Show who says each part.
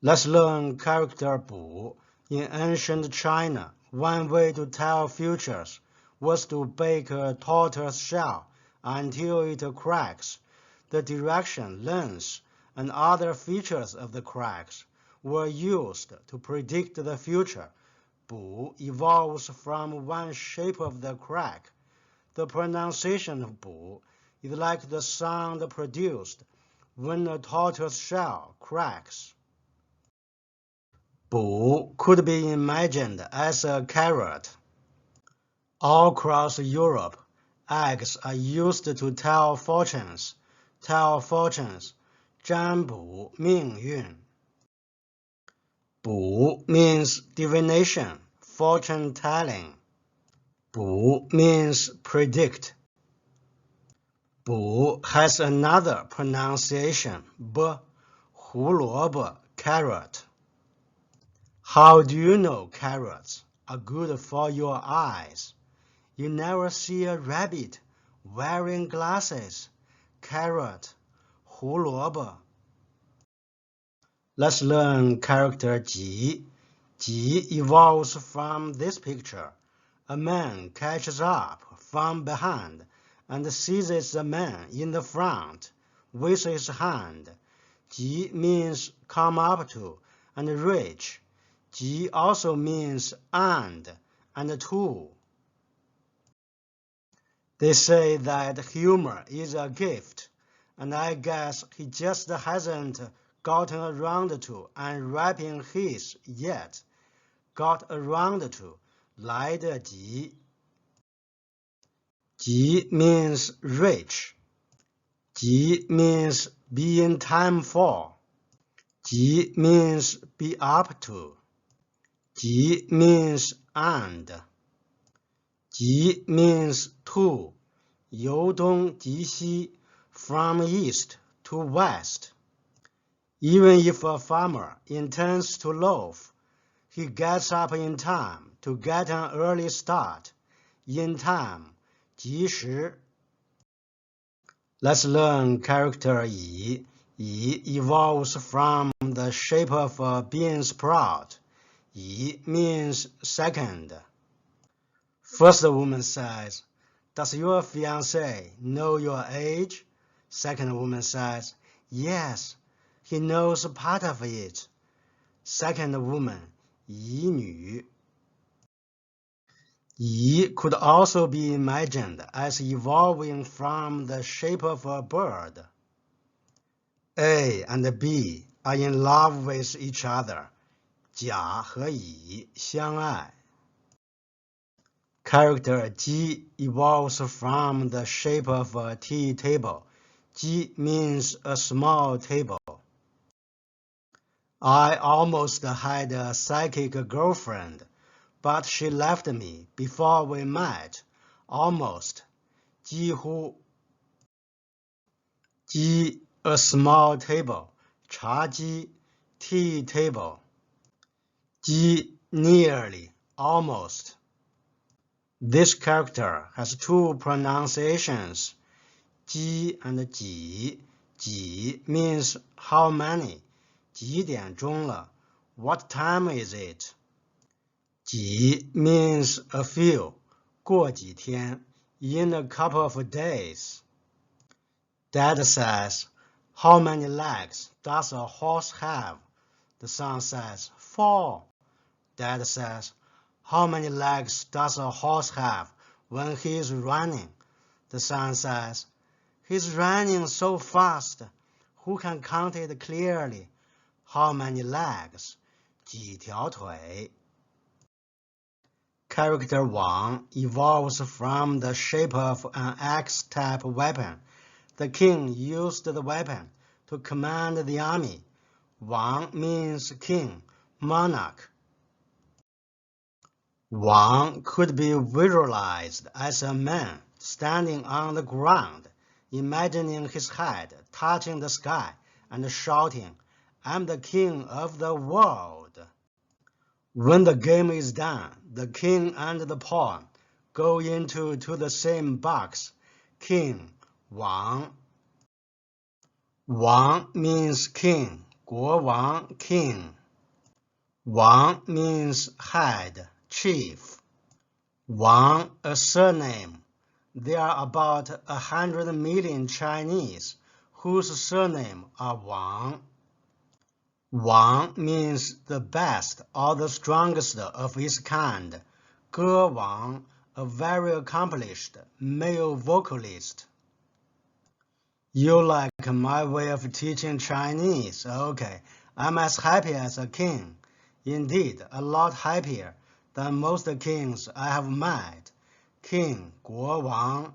Speaker 1: Let's learn character 补. In ancient China, one way to tell futures was to bake a tortoise shell until it cracks. The direction, length, and other features of the cracks were used to predict the future. 补 evolves from one shape of the crack. The pronunciation of 补 is like the sound produced when a tortoise shell cracks. 补 could be imagined as a carrot. All across Europe, eggs are used to tell fortunes. 占卜命运. 卜 means divination, fortune telling. 卜 means predict. 卜 has another pronunciation, 胡萝卜 carrot. How do you know carrots are good for your eyes? You never see a rabbit wearing glasses. Carrot, 胡萝卜. Let's learn character 几. 几 evolves from this picture. A man catches up from behind and seizes the man in the front with his hand. 几 means come up to and reach. 几 also means and to. They say that humor is a gift, and I guess he just hasn't gotten around to unwrapping his yet. Got around to, 来得及. 及 means reach. 及 means be in time for. 及 means be up to. 及 means and. 及 means to. 由东及西, from east to west. Even if a farmer intends to loaf, he gets up in time to get an early start. In time, 及时. Let's learn character 乙. 乙 evolves from the shape of a bean sprout. 乙 means second. First woman says, "Does your fiancé know your age?" Second woman says, "Yes, he knows part of it." Second woman, 乙女. 乙 could also be imagined as evolving from the shape of a bird. A and B are in love with each other. 甲和乙相爱. Character 鸡 evolves from the shape of a tea table. 鸡 means a small table. I almost had a psychic girlfriend, but she left me before we met. Almost. 几乎. 几 a small table. 茶几 tea table. 几 nearly, almost. This character has two pronunciations, 几 and 几. 几 means how many, 几点钟了, what time is it? 几 means a few, 过几天, in a couple of days. Dad says, "How many legs does a horse have?" The son says, 4. Dad says, "How many legs does a horse have when he is running?" The son says, "He's running so fast. Who can count it clearly? How many legs? 几条腿?" Character 王 evolves from the shape of an axe-type weapon. The king used the weapon to command the army. 王 means king, monarch. Wang could be visualized as a man standing on the ground, imagining his head touching the sky and shouting, "I'm the king of the world." When the game is done, the king and the pawn go into the same box. King, Wang. Wang means king, 国王 king. Wang means head, chief. Wang, a surname. There are about 100 million Chinese whose surnames are Wang. Wang means the best or the strongest of its kind. Ge Wang, a very accomplished male vocalist. You like my way of teaching Chinese? Okay, I'm as happy as a king. Indeed, a lot happier than most kings I have met. King, 国王